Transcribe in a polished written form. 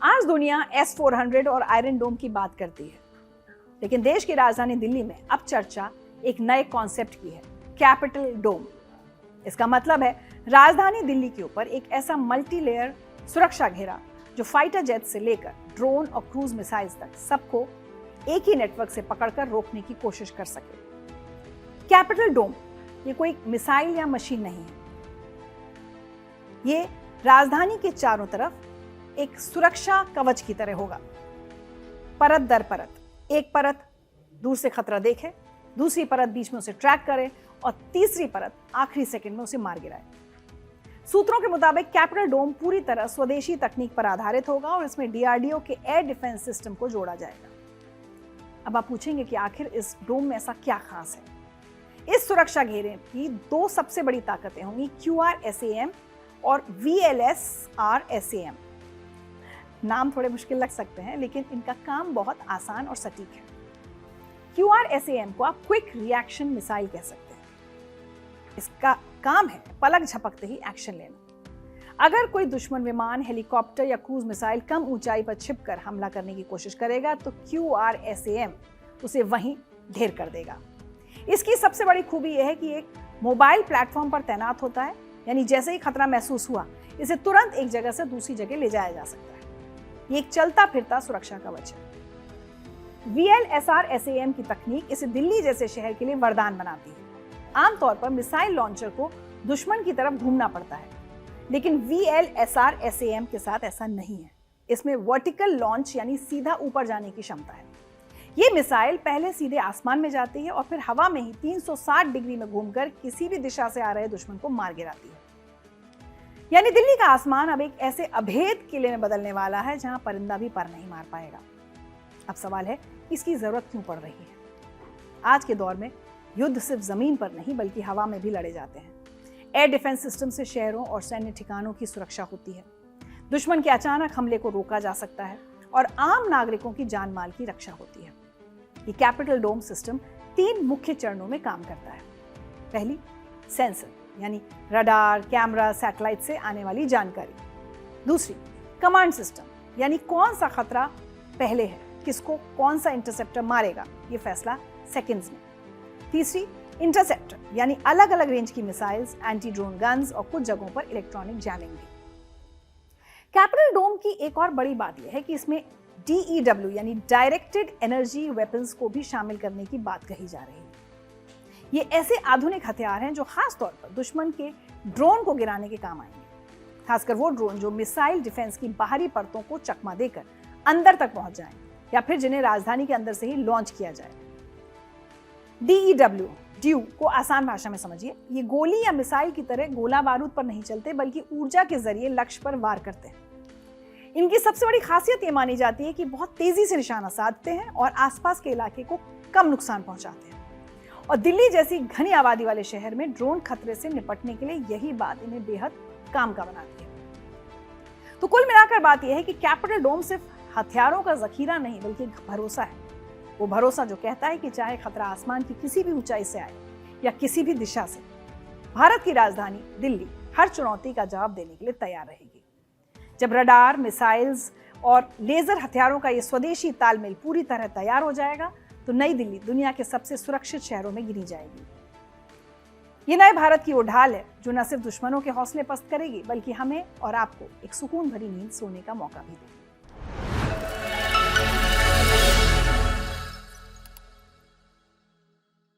आज दुनिया S-400 और आयरन डोम की बात करती है, लेकिन देश की राजधानी दिल्ली में अब चर्चा एक नए कॉन्सेप्ट की है, कैपिटल डोम। इसका मतलब है राजधानी दिल्ली के ऊपर एक ऐसा मल्टी लेयर सुरक्षा घेरा जो फाइटर जेट से लेकर ड्रोन और क्रूज मिसाइल्स तक सबको एक ही नेटवर्क से पकड़कर रोकने की कोशिश कर सके। कैपिटल डोम ये कोई मिसाइल या मशीन नहीं है, ये राजधानी के चारों तरफ एक सुरक्षा कवच की तरह होगा। परत दर परत, एक परत दूर से खतरा देखे, दूसरी परत बीच में उसे ट्रैक करे और तीसरी परत आखिरी सेकंड में उसे मार गिराए। सूत्रों के मुताबिक कैपिटल डोम पूरी तरह स्वदेशी तकनीक पर आधारित होगा और इसमें DRDO के एयर डिफेंस सिस्टम को जोड़ा जाएगा। अब आप पूछेंगे कि आखिर इस डोम में ऐसा क्या खास है। इस सुरक्षा घेरे की दो सबसे बड़ी ताकतें होंगी, QRSAM और VLSRSAM। नाम थोड़े मुश्किल लग सकते हैं, लेकिन इनका काम बहुत आसान और सटीक है। QRSAM को आप क्विक रिएक्शन मिसाइल कह सकते हैं। इसका काम है पलक झपकते ही एक्शन लेना। अगर कोई दुश्मन विमान, हेलीकॉप्टर या क्रूज मिसाइल कम ऊंचाई पर छिपकर हमला करने की कोशिश करेगा तो QRSAM उसे वहीं ढेर कर देगा। इसकी सबसे बड़ी खूबी यह है कि एक मोबाइल प्लेटफॉर्म पर तैनात होता है, यानी जैसे ही खतरा महसूस हुआ इसे तुरंत एक जगह से दूसरी जगह ले जाया जा सकता है। ये एक चलता फिरता सुरक्षा कवच है। VLSRSAM की तकनीक इसे दिल्ली जैसे शहर के लिए वरदान बनाती है। आमतौर पर मिसाइल लॉन्चर को दुश्मन की तरफ घूमना पड़ता है, लेकिन VLSRSAM के साथ ऐसा नहीं है। इसमें वर्टिकल लॉन्च यानी सीधा ऊपर जाने की क्षमता है। ये मिसाइल पहले सीधे आसमान में जाती है और फिर हवा में ही 360 डिग्री में घूमकर किसी भी दिशा से आ रहे दुश्मन को मार गिराती है। यानी दिल्ली का आसमान अब एक ऐसे अभेद किले में बदलने वाला है जहां परिंदा भी पर नहीं मार पाएगा। अब सवाल है, इसकी जरूरत क्यों पड़ रही है? आज के दौर में युद्ध सिर्फ जमीन पर नहीं बल्कि हवा में भी लड़े जाते हैं। एयर डिफेंस सिस्टम से शहरों और सैन्य ठिकानों की सुरक्षा होती है। दुश्मन के अचानक हमले को रोका जा सकता है और आम नागरिकों की जान माल की रक्षा होती है। ये कैपिटल डोम सिस्टम 3 मुख्य चरणों में काम करता है। पहली, सेंसर यानी रडार, कैमरा, सैटेलाइट से आने वाली जानकारी। दूसरी, कमांड सिस्टम यानी कौन सा खतरा पहले है, किसको कौन सा इंटरसेप्टर मारेगा, ये फैसला सेकंड्स में। तीसरी, इंटरसेप्टर यानी अलग अलग रेंज की मिसाइल्स, एंटी ड्रोन गन्स और कुछ जगहों पर इलेक्ट्रॉनिक जैमिंग भी। कैपिटल डोम की एक और बड़ी बात यह है कि इसमें DEW यानी डायरेक्टेड एनर्जी वेपन्स को भी शामिल करने की बात कही जा रही है। ये ऐसे आधुनिक हथियार हैं जो खास तौर पर दुश्मन के ड्रोन को गिराने के काम आएंगे, खासकर वो ड्रोन जो मिसाइल डिफेंस की बाहरी परतों को चकमा देकर अंदर तक पहुंच जाएं या फिर जिन्हें राजधानी के अंदर से ही लॉन्च किया जाए। DEW को आसान भाषा में समझिए, ये गोली या मिसाइल की तरह गोला बारूद पर नहीं चलते बल्कि ऊर्जा के जरिए लक्ष्य पर वार करते हैं। इनकी सबसे बड़ी खासियत ये मानी जाती है कि बहुत तेजी से निशाना साधते हैं और आसपास के इलाके को कम नुकसान पहुंचाते हैं। और दिल्ली जैसी घनी आबादी वाले शहर में ड्रोन खतरे से निपटने के लिए यही बात इन्हें बेहद काम का बनाती है। तो कुल मिलाकर बात यह है कि कैपिटल डोम सिर्फ हथियारों का जखीरा नहीं बल्कि भरोसा है। वो भरोसा जो कहता है कि चाहे खतरा आसमान की किसी भी ऊंचाई से आए या किसी भी दिशा से, भारत की राजधानी दिल्ली हर चुनौती का जवाब देने के लिए तैयार रहेगी। जब रडार, मिसाइल्स और लेजर हथियारों का ये स्वदेशी तालमेल पूरी तरह तैयार हो जाएगा तो नई दिल्ली दुनिया के सबसे सुरक्षित शहरों में गिनी जाएगी। ये नए भारत की वो ढाल है जो न सिर्फ दुश्मनों के हौसले पस्त करेगी बल्कि हमें और आपको एक सुकून भरी नींद सोने का मौका भी देगी।